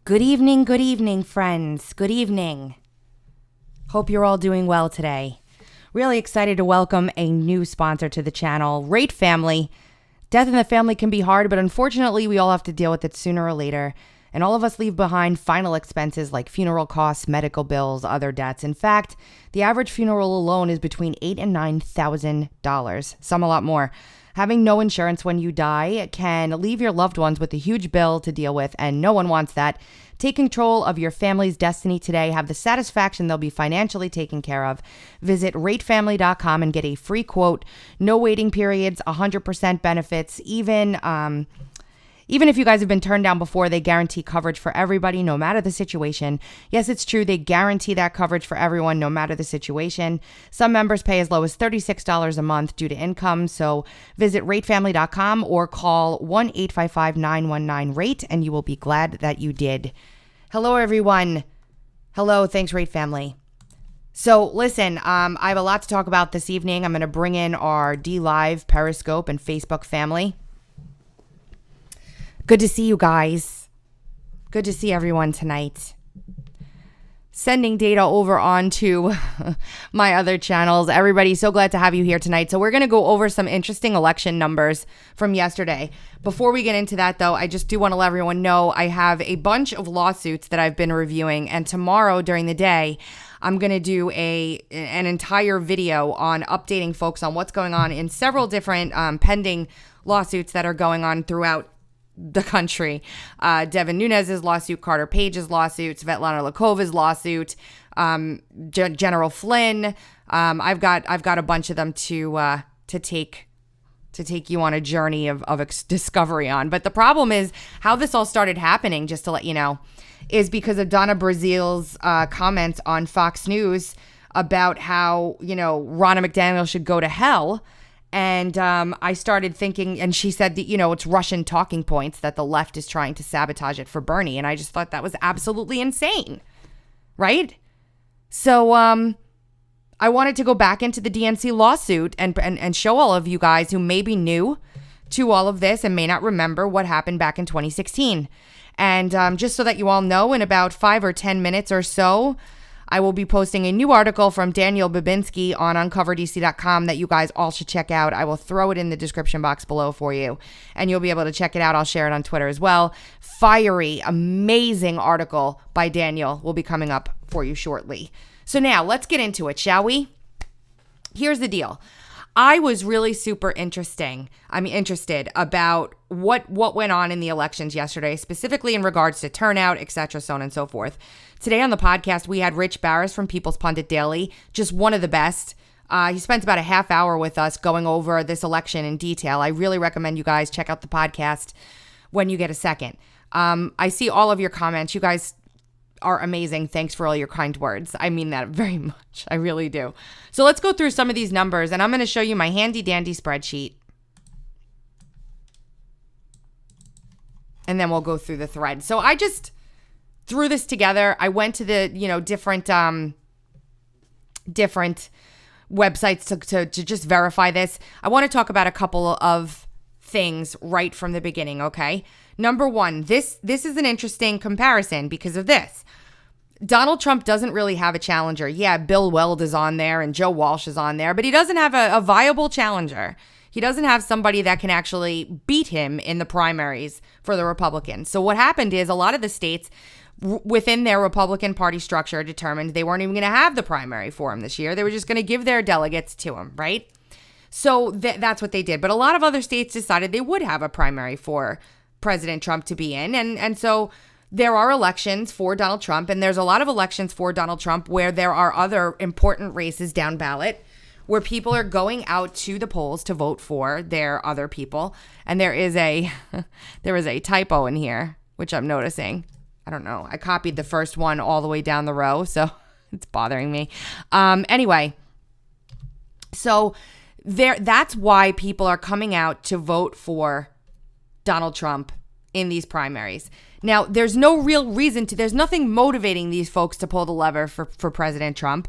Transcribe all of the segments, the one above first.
Good evening, friends. Good evening. Hope you're all doing well today. Really excited to welcome a new sponsor to the channel, Rate Family. Death in the family can be hard, but unfortunately, we all have to deal with it sooner or later. And all of us leave behind final expenses like funeral costs, medical bills, other debts. In fact, the average funeral alone is between $8,000 and $9,000, some a lot more. Having no insurance when you die can leave your loved ones with a huge bill to deal with, and no one wants that. Take control of your family's destiny today. Have the satisfaction they'll be financially taken care of. Visit ratefamily.com and get a free quote. No waiting periods, 100% benefits. Even if you guys have been turned down before, they guarantee coverage for everybody, no matter the situation. Yes, it's true. They guarantee that coverage for everyone, no matter the situation. Some members pay as low as $36 a month due to income. So visit ratefamily.com or call 1-855-919-RATE, and you will be glad that you did. Hello, everyone. Hello. Thanks, Rate Family. So listen, I have a lot to talk about this evening. I'm going to bring in our D-Live, Periscope, and Facebook family. Good to see you guys. Good to see everyone tonight. Sending data over onto my other channels. Everybody, so glad to have you here tonight. So we're going to go over some interesting election numbers from yesterday. Before we get into that, though, I just do want to let everyone know I have a bunch of lawsuits that I've been reviewing. And tomorrow during the day, I'm going to do an entire video on updating folks on what's going on in several different pending lawsuits that are going on throughout the country. Devin Nunes's lawsuit, Carter Page's lawsuit, Svetlana Lakova's lawsuit, General Flynn. I've got a bunch of them to take you on a journey of discovery on. But the problem is how this all started happening, just to let you know, is because of Donna Brazil's comments on Fox News about how, Ronna McDaniel should go to hell. And I started thinking, and she said that, it's Russian talking points that the left is trying to sabotage it for Bernie. And I just thought that was absolutely insane. Right? So I wanted to go back into the DNC lawsuit and show all of you guys who may be new to all of this and may not remember what happened back in 2016. And just so that you all know, in about 5 or 10 minutes or so, I will be posting a new article from Daniel Babinski on uncoverdc.com that you guys all should check out. I will throw it in the description box below for you, and you'll be able to check it out. I'll share it on Twitter as well. Fiery, amazing article by Daniel will be coming up for you shortly. So now let's get into it, shall we? Here's the deal. I was really super interested about what went on in the elections yesterday, specifically in regards to turnout, etc., so on and so forth. Today on the podcast, we had Rich Barris from People's Pundit Daily, just one of the best. He spent about a half hour with us going over this election in detail. I really recommend you guys check out the podcast when you get a second. I see all of your comments. You guys are amazing. Thanks for all your kind words. I mean that very much. I really do. So let's go through some of these numbers, and I'm going to show you my handy dandy spreadsheet. And then we'll go through the thread. So I just threw this together. I went to the, different websites to just verify this. I want to talk about a couple of things right from the beginning, okay? Number one, this is an interesting comparison because of this. Donald Trump doesn't really have a challenger. Yeah, Bill Weld is on there and Joe Walsh is on there, but he doesn't have a viable challenger. He doesn't have somebody that can actually beat him in the primaries for the Republicans. So what happened is a lot of the states within their Republican Party structure determined they weren't even going to have the primary for him this year. They were just going to give their delegates to him, right? So that's what they did. But a lot of other states decided they would have a primary for President Trump to be in. And so there are elections for Donald Trump, and there's a lot of elections for Donald Trump where there are other important races down ballot where people are going out to the polls to vote for their other people. And there is a typo in here, which I'm noticing. I don't know. I copied the first one all the way down the row, so it's bothering me. Anyway, so that's why people are coming out to vote for Donald Trump in these primaries. Now, there's no real reason there's nothing motivating these folks to pull the lever for President Trump,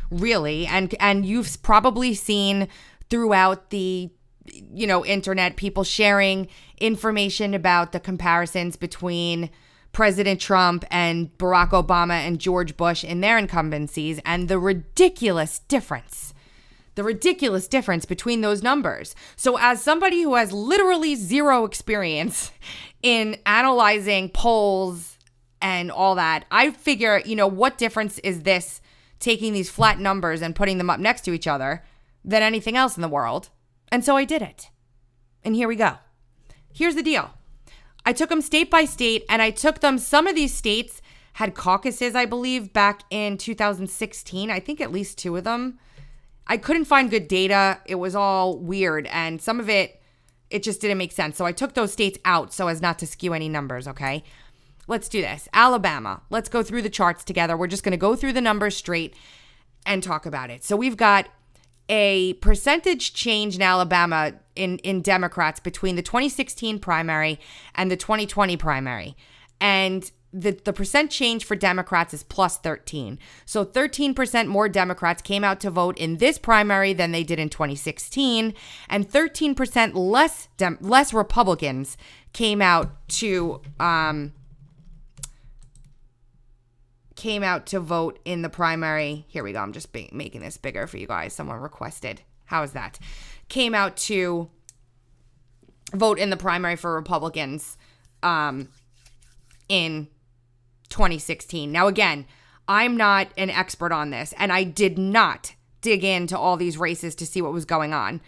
really. And you've probably seen throughout the, internet, people sharing information about the comparisons between President Trump and Barack Obama and George Bush in their incumbencies and the ridiculous difference between those numbers. So as somebody who has literally zero experience in analyzing polls and all that, I figure, what difference is this taking these flat numbers and putting them up next to each other than anything else in the world? And so I did it. And here we go. Here's the deal. I took them state by state, and I took them, some of these states had caucuses, I believe, back in 2016. I think at least 2 of them. I couldn't find good data. It was all weird, and some of it just didn't make sense. So I took those states out so as not to skew any numbers, okay? Let's do this. Alabama. Let's go through the charts together. We're just going to go through the numbers straight and talk about it. So we've got a percentage change in Alabama in Democrats between the 2016 primary and the 2020 primary. And the percent change for Democrats is plus 13. So 13% more Democrats came out to vote in this primary than they did in 2016. And 13% less Republicans came out to vote in the primary. Here we go. I'm just making this bigger for you guys. Someone requested. How is that? Came out to vote in the primary for Republicans in 2016. Now, again, I'm not an expert on this, and I did not dig into all these races to see what was going on.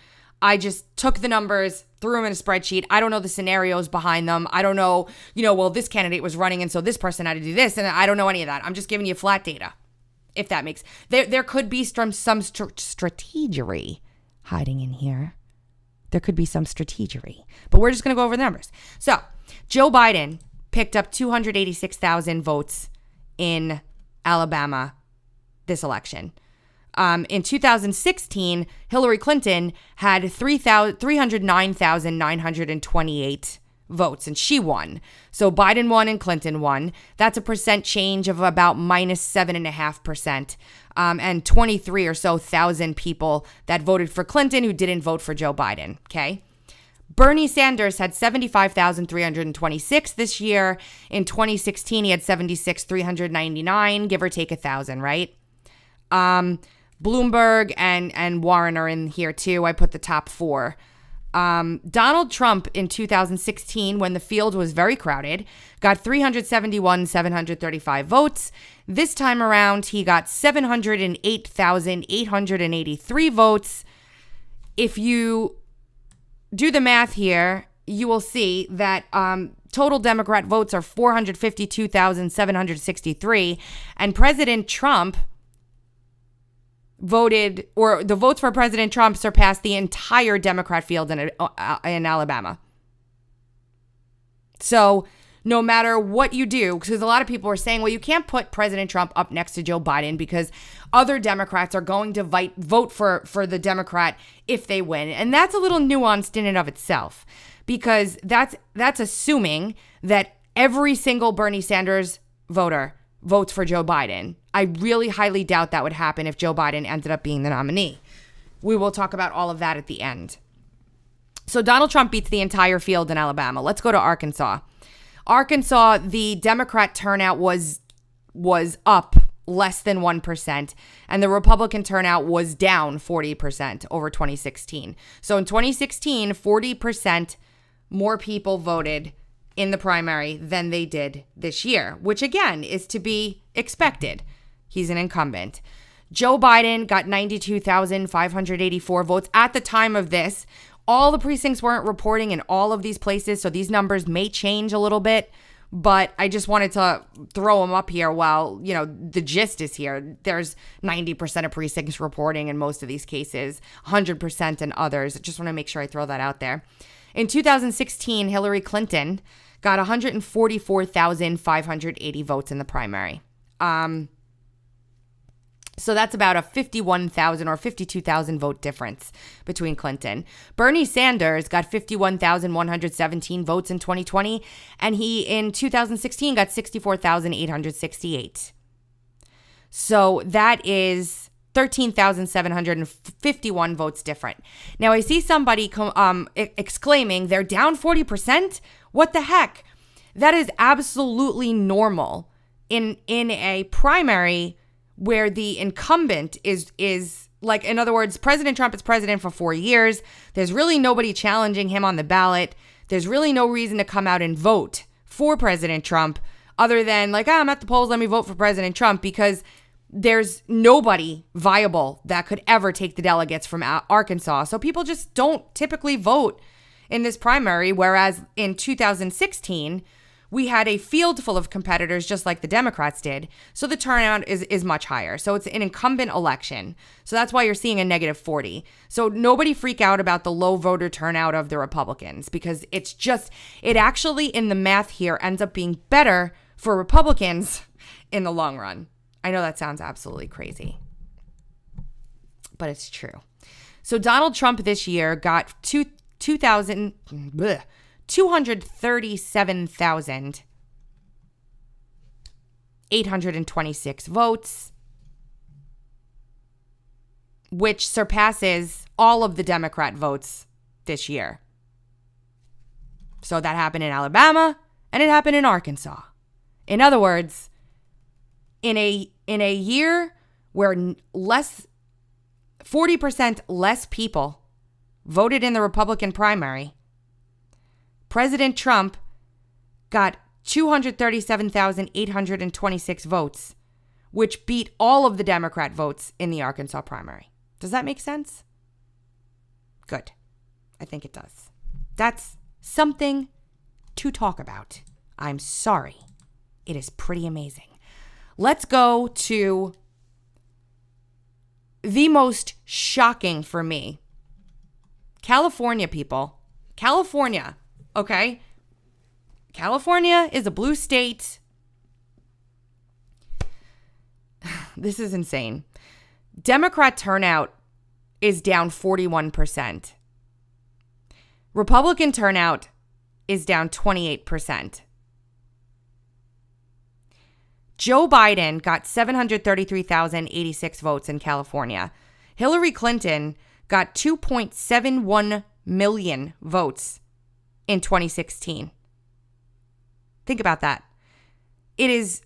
I just took the numbers, threw them in a spreadsheet. I don't know the scenarios behind them. I don't know, well, this candidate was running, and so this person had to do this, and I don't know any of that. I'm just giving you flat data, if that makes... There could be some strategery hiding in here. There could be some strategery, but we're just going to go over the numbers. So, Joe Biden picked up 286,000 votes in Alabama this election. In 2016, Hillary Clinton had 309,928 votes, and she won. So Biden won and Clinton won. That's a percent change of about minus 7.5%. And 23 or so thousand people that voted for Clinton who didn't vote for Joe Biden, okay? Bernie Sanders had 75,326 this year. In 2016, he had 76,399, give or take 1,000, right? Bloomberg and Warren are in here too. I put the top 4. Donald Trump in 2016, when the field was very crowded, got 371,735 votes. This time around, he got 708,883 votes. If you do the math here, you will see that total Democrat votes are 452,763, and President Trump voted, or the votes for President Trump surpassed the entire Democrat field in Alabama. So no matter what you do, because a lot of people are saying, well, you can't put President Trump up next to Joe Biden because other Democrats are going to vote for the Democrat if they win. And that's a little nuanced in and of itself, because that's assuming that every single Bernie Sanders voter votes for Joe Biden. I really highly doubt that would happen if Joe Biden ended up being the nominee. We will talk about all of that at the end. So Donald Trump beats the entire field in Alabama. Let's go to Arkansas. Arkansas, the Democrat turnout was up less than 1%, and the Republican turnout was down 40% over 2016. So in 2016, 40% more people voted in the primary than they did this year, which again is to be expected. He's an incumbent. Joe Biden got 92,584 votes at the time of this. All the precincts weren't reporting in all of these places, so these numbers may change a little bit, but I just wanted to throw them up here while, the gist is here. There's 90% of precincts reporting in most of these cases, 100% in others. I just want to make sure I throw that out there. In 2016, Hillary Clinton got 144,580 votes in the primary. So that's about a 51,000 or 52,000 vote difference between Clinton. Bernie Sanders got 51,117 votes in 2020, and he in 2016 got 64,868. So that is 13,751 votes different. Now I see somebody exclaiming they're down 40%. What the heck? That is absolutely normal in a primary where the incumbent is like, in other words, President Trump is president for 4 years. There's really nobody challenging him on the ballot. There's really no reason to come out and vote for President Trump other than like, I'm at the polls, let me vote for President Trump, because there's nobody viable that could ever take the delegates from Arkansas. So people just don't typically vote in this primary, whereas in 2016, we had a field full of competitors just like the Democrats did. So the turnout is much higher. So it's an incumbent election. So that's why you're seeing a negative 40. So nobody freak out about the low voter turnout of the Republicans, because it actually in the math here ends up being better for Republicans in the long run. I know that sounds absolutely crazy, but it's true. So Donald Trump this year got 237,826 votes, which surpasses all of the Democrat votes this year. So that happened in Alabama and it happened in Arkansas. In other words, in a year where 40% less people voted in the Republican primary, President Trump got 237,826 votes, which beat all of the Democrat votes in the Arkansas primary. Does that make sense? Good. I think it does. That's something to talk about. I'm sorry. It is pretty amazing. Let's go to the most shocking for me. California, people. California, okay? California is a blue state. This is insane. Democrat turnout is down 41%. Republican turnout is down 28%. Joe Biden got 733,086 votes in California. Hillary Clinton got 2.71 million votes in 2016. Think about that. It is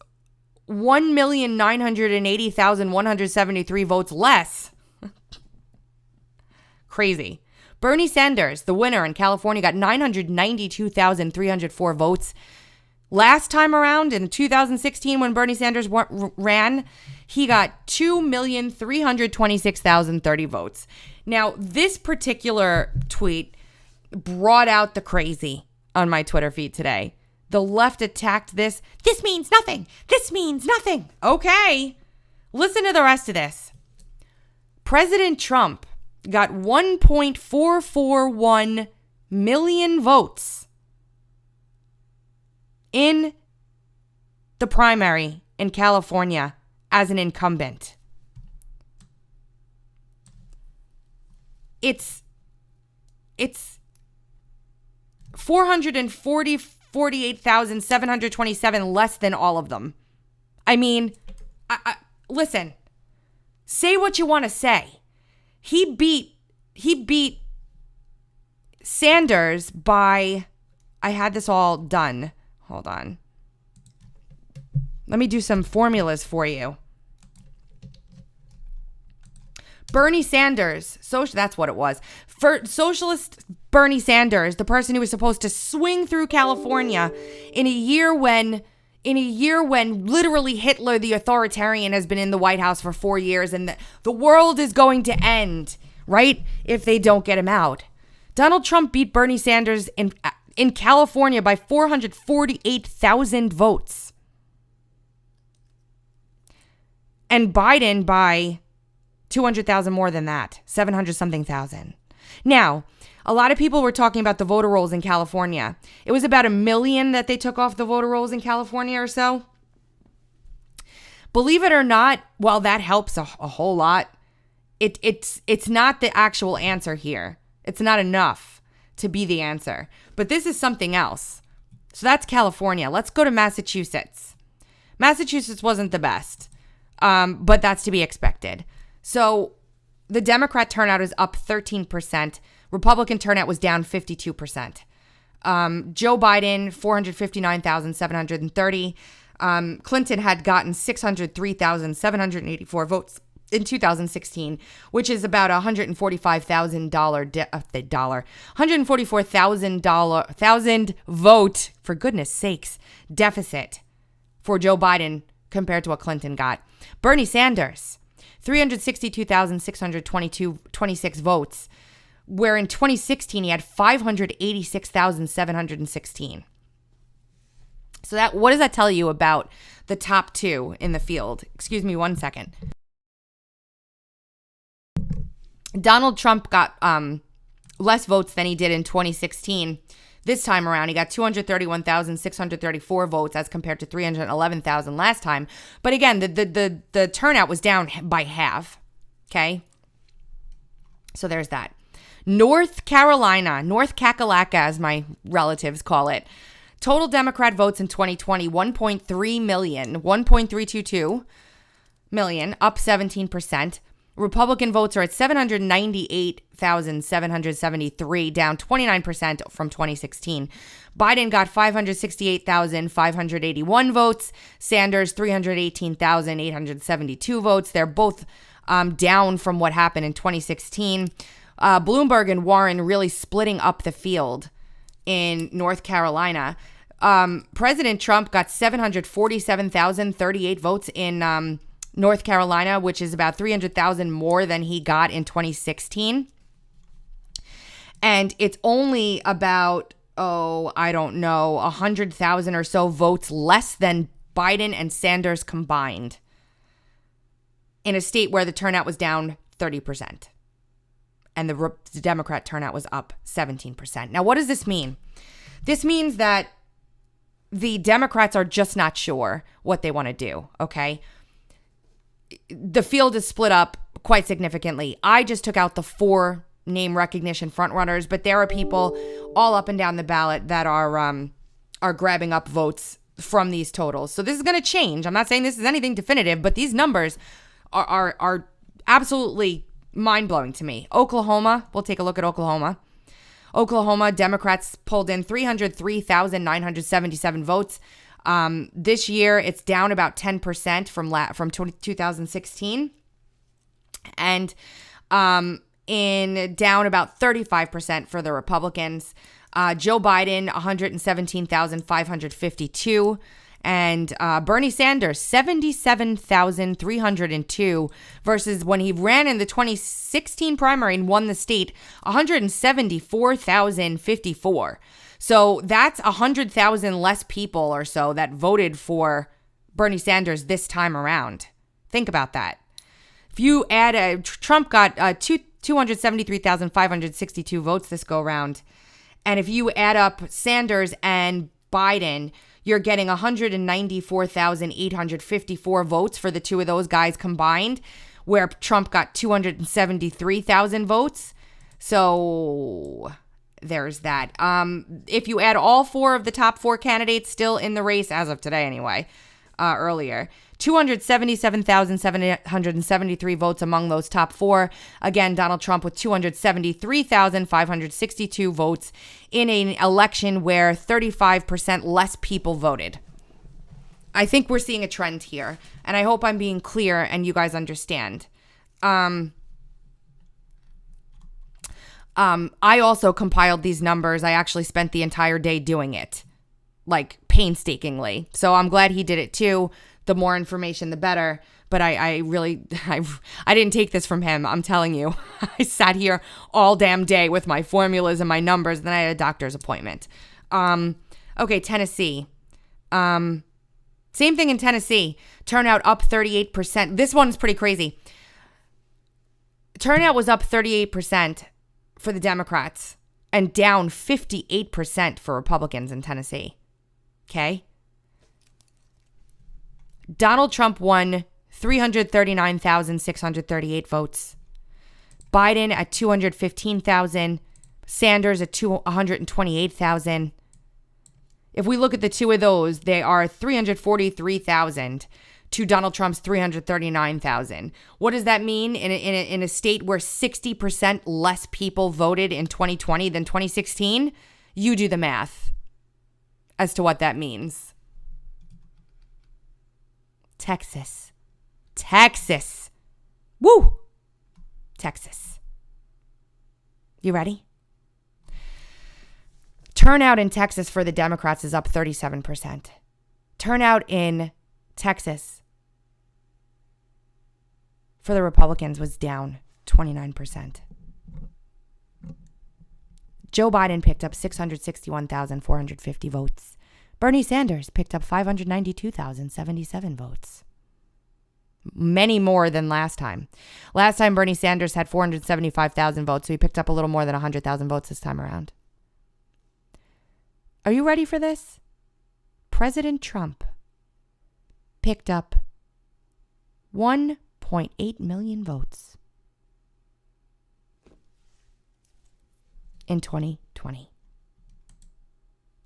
1,980,173 votes less. Crazy. Bernie Sanders, the winner in California, got 992,304 votes. Last time around in 2016, when Bernie Sanders ran, he got 2,326,030 votes. Now, this particular tweet brought out the crazy on my Twitter feed today. The left attacked this. This means nothing. This means nothing. Okay. Listen to the rest of this. President Trump got 1.441 million votes in the primary in California as an incumbent. It's 48,727 less than all of them. I mean, listen, say what you want to say. He beat Sanders by, I had this all done. Hold on. Let me do some formulas for you. Bernie Sanders, that's what it was. For socialist Bernie Sanders, the person who was supposed to swing through California in a year when literally Hitler, the authoritarian, has been in the White House for 4 years and the world is going to end, right? If they don't get him out. Donald Trump beat Bernie Sanders in California by 448,000 votes. And Biden by 200,000 more than that, 700 something thousand. Now, a lot of people were talking about the voter rolls in California. It was about 1 million that they took off the voter rolls in California or so. Believe it or not, while that helps a whole lot, it's not the actual answer here. It's not enough to be the answer. But this is something else. So that's California. Let's go to Massachusetts. Massachusetts wasn't the best, but that's to be expected. So the Democrat turnout is up 13%. Republican turnout was down 52%. Joe Biden, 459,730. Clinton had gotten 603,784 votes in 2016, which is about $144,000 vote, for goodness sakes, deficit for Joe Biden compared to what Clinton got. Bernie Sanders, 362,626 votes, where in 2016 he had 586,716. So what does that tell you about the top two in the field? Excuse me 1 second. Donald Trump got less votes than he did in 2016. This time around, he got 231,634 votes as compared to 311,000 last time. But again, the turnout was down by half. Okay? So there's that. North Carolina, North Kakalaka, as my relatives call it. Total Democrat votes in 2020, 1.3 million, 1.322 million, up 17%. Republican votes are at 798,773, down 29% from 2016. Biden got 568,581 votes. Sanders, 318,872 votes. They're both down from what happened in 2016. Bloomberg and Warren really splitting up the field in North Carolina. President Trump got 747,038 votes in North Carolina, which is about 300,000 more than he got in 2016. And it's only about, 100,000 or so votes less than Biden and Sanders combined in a state where the turnout was down 30%. And the Democrat turnout was up 17%. Now, what does this mean? This means that the Democrats are just not sure what they want to do, okay? The field is split up quite significantly. I just took out the 4 name recognition frontrunners, but there are people all up and down the ballot that are grabbing up votes from these totals. So this is going to change. I'm not saying this is anything definitive, but these numbers are absolutely mind-blowing to me. Oklahoma, we'll take a look at Oklahoma. Oklahoma, Democrats pulled in 303,977 votes. This year, it's down about 10% from 2016, and down about 35% for the Republicans. Joe Biden, 117,552, and Bernie Sanders, 77,302, versus when he ran in the 2016 primary and won the state, 174,054. So that's 100,000 less people or so that voted for Bernie Sanders this time around. Think about that. If you add, Trump got 273,562 votes this go round. And if you add up Sanders and Biden, you're getting 194,854 votes for the two of those guys combined, where Trump got 273,000 votes. So there's that. If you add all 4 of the top 4 candidates still in the race, as of today anyway, earlier, 277,773 votes among those top 4. Again, Donald Trump with 273,562 votes in an election where 35% less people voted. I think we're seeing a trend here, and I hope I'm being clear and you guys understand. I also compiled these numbers. I actually spent the entire day doing it, like painstakingly. So I'm glad he did it too. The more information, the better. But I didn't take this from him. I'm telling you, I sat here all damn day with my formulas and my numbers. And then I had a doctor's appointment. Okay, Tennessee. Same thing in Tennessee. Turnout up 38%. This one's pretty crazy. Turnout was up 38% for the Democrats and down 58% for Republicans in Tennessee. Okay? Donald Trump won 339,638 votes. Biden at 215,000. Sanders at 128,000. If we look at the two of those, they are 343,000 to Donald Trump's 339,000. What does that mean in a state where 60% less people voted in 2020 than 2016? You do the math as to what that means. Texas. Woo! Texas. You ready? Turnout in Texas for the Democrats is up 37%. Turnout in Texas for the Republicans was down 29%. Joe Biden picked up 661,450 votes. Bernie Sanders picked up 592,077 votes. Many more than last time. Last time Bernie Sanders had 475,000 votes, so he picked up a little more than 100,000 votes this time around. Are you ready for this? President Trump picked up 1.8 million votes in 2020.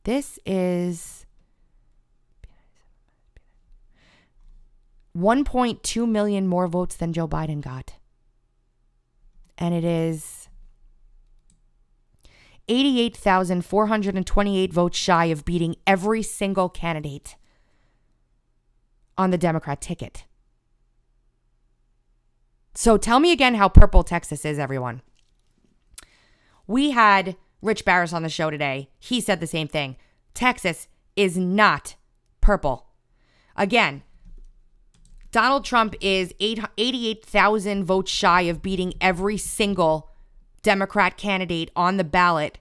This is 1.2 million more votes than Joe Biden got. And it is 88,428 votes shy of beating every single candidate on the Democrat ticket. So tell me again how purple Texas is, everyone. We had Rich Barris on the show today. He said the same thing. Texas is not purple. Again, Donald Trump is 88,000 votes shy of beating every single Democrat candidate on the ballot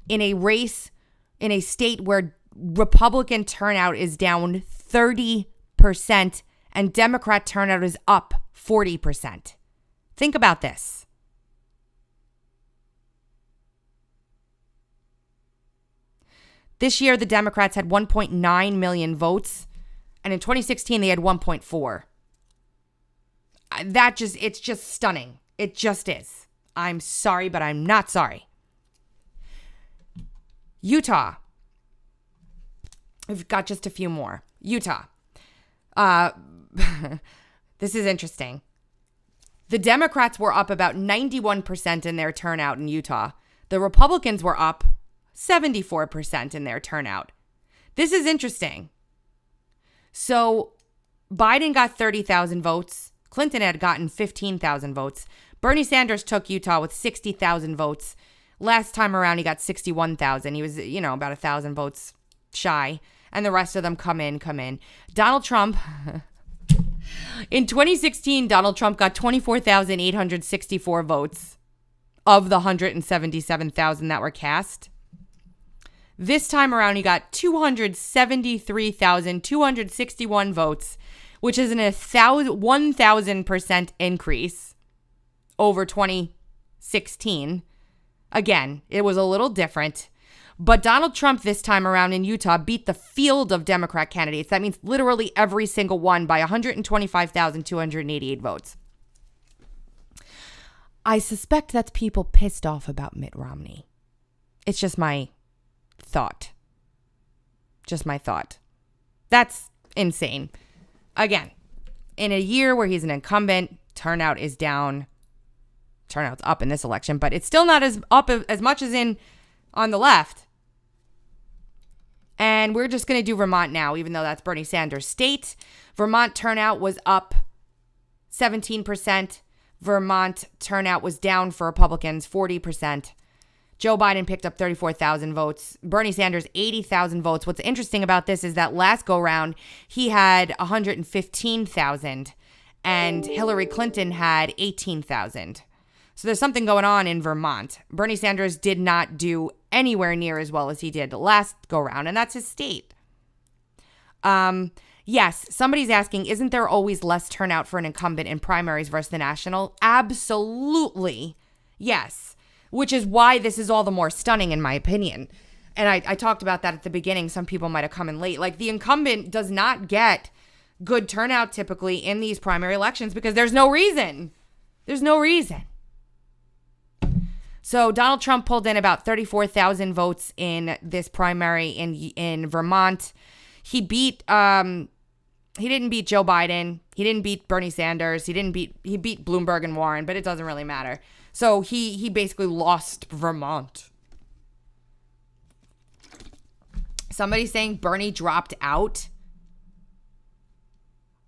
in a race in a state where Republican turnout is down 30% and Democrat turnout is up 40%. Think about this. This year, the Democrats had 1.9 million votes, and in 2016, they had 1.4. It's just stunning. It just is. I'm sorry, but I'm not sorry. Utah. We've got just a few more. Utah. This is interesting. The Democrats were up about 91% in their turnout in Utah. The Republicans were up 74% in their turnout. This is interesting. So Biden got 30,000 votes. Clinton had gotten 15,000 votes. Bernie Sanders took Utah with 60,000 votes. Last time around, he got 61,000. He was, about 1,000 votes shy. And the rest of them come in. Donald Trump, in 2016, Donald Trump got 24,864 votes of the 177,000 that were cast. This time around, he got 273,261 votes, which is an 1,000% increase over 2016. Again, it was a little different. But Donald Trump this time around in Utah beat the field of Democrat candidates. That means literally every single one by 125,288 votes. I suspect that's people pissed off about Mitt Romney. It's just my thought. That's insane. Again, in a year where he's an incumbent, turnout is down. Turnout's up in this election, but it's still not as up as much as on the left. And we're just going to do Vermont now, even though that's Bernie Sanders' state. Vermont turnout was up 17%. Vermont turnout was down for Republicans, 40%. Joe Biden picked up 34,000 votes. Bernie Sanders, 80,000 votes. What's interesting about this is that last go round, he had 115,000 and Hillary Clinton had 18,000. So there's something going on in Vermont. Bernie Sanders did not do anywhere near as well as he did last go round, and that's his state. Yes, somebody's asking, isn't there always less turnout for an incumbent in primaries versus the national? Absolutely. Yes. Which is why this is all the more stunning, in my opinion. And I talked about that at the beginning. Some people might have come in late. Like, the incumbent does not get good turnout typically in these primary elections because there's no reason. There's no reason. So Donald Trump pulled in about 34,000 votes in this primary in Vermont. He beat he didn't beat Joe Biden. He didn't beat Bernie Sanders. He beat Bloomberg and Warren, but it doesn't really matter. So he basically lost Vermont. Somebody's saying Bernie dropped out.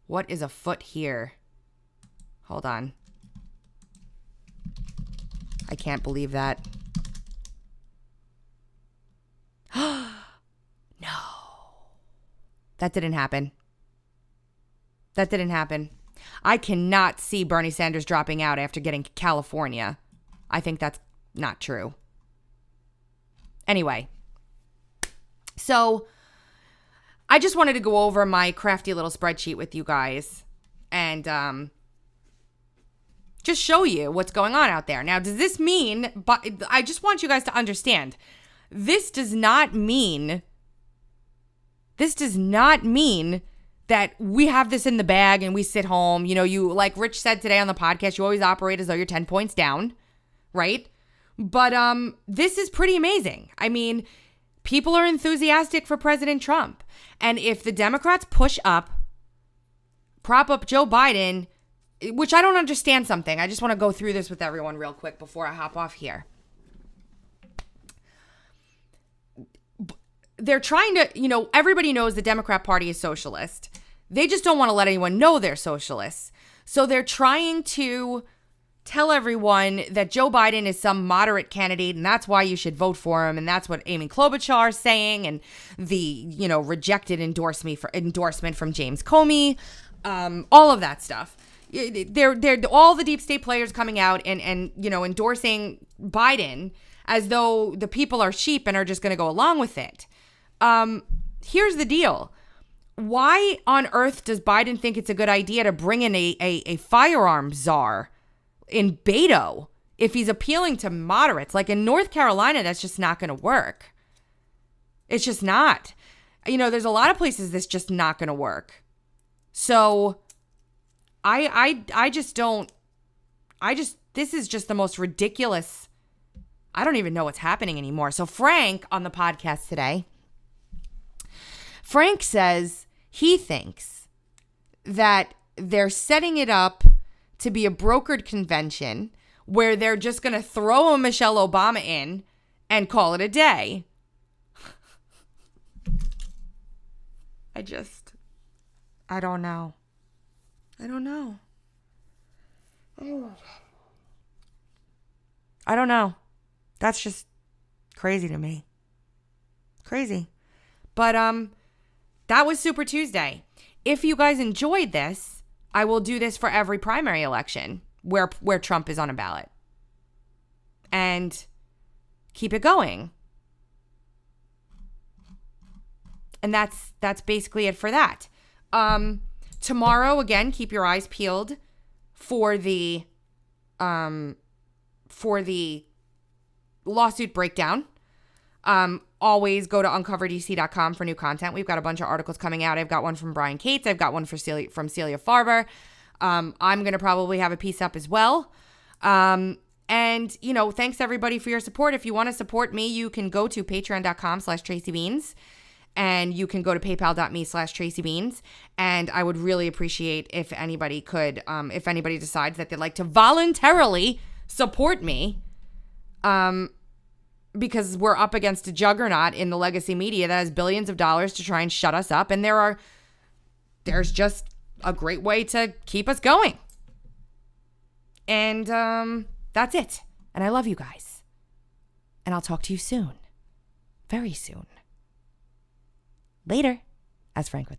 What is afoot here? Hold on. I can't believe that. No. That didn't happen. That didn't happen. I cannot see Bernie Sanders dropping out after getting California. I think that's not true. Anyway. So, I just wanted to go over my crafty little spreadsheet with you guys and just show you what's going on out there. Now, does this mean, but I just want you guys to understand, this does not mean that we have this in the bag and we sit home. You know, you, like Rich said today on the podcast, you always operate as though you're 10 points down, right? But this is pretty amazing. I mean, people are enthusiastic for President Trump. And if the Democrats prop up Joe Biden, which I don't understand something. I just want to go through this with everyone real quick before I hop off here. They're trying to, you know, everybody knows the Democrat Party is socialist. They just don't want to let anyone know they're socialists. So they're trying to tell everyone that Joe Biden is some moderate candidate and that's why you should vote for him. And that's what Amy Klobuchar is saying. And the, you know, rejected endorsement from James Comey, all of that stuff. They're all the deep state players coming out and you know, endorsing Biden as though the people are sheep and are just going to go along with it. Here's the deal. Why on earth does Biden think it's a good idea to bring in a firearms czar in Beto if he's appealing to moderates? Like in North Carolina, that's just not going to work. It's just not. You know, there's a lot of places that's just not going to work. So I just don't, this is just the most ridiculous. I don't even know what's happening anymore. So Frank on the podcast today, Frank says he thinks that they're setting it up to be a brokered convention where they're just going to throw a Michelle Obama in and call it a day. I don't know. I don't know. That's just crazy to me. Crazy. But that was Super Tuesday. If you guys enjoyed this, I will do this for every primary election where Trump is on a ballot. And keep it going. And that's basically it for that. Tomorrow, again, keep your eyes peeled for the lawsuit breakdown. Always go to uncoverdc.com for new content. We've got a bunch of articles coming out. I've got one from Brian Cates. I've got one from Celia Farber. I'm going to probably have a piece up as well. And, you know, thanks everybody for your support. If you want to support me, you can go to patreon.com/TracyBeans. And you can go to paypal.me/TracyBeans. And I would really appreciate if anybody could, if anybody decides that they'd like to voluntarily support me, because we're up against a juggernaut in the legacy media that has billions of dollars to try and shut us up. And there's just a great way to keep us going. And that's it. And I love you guys. And I'll talk to you soon. Very soon. Later, as Frank would say.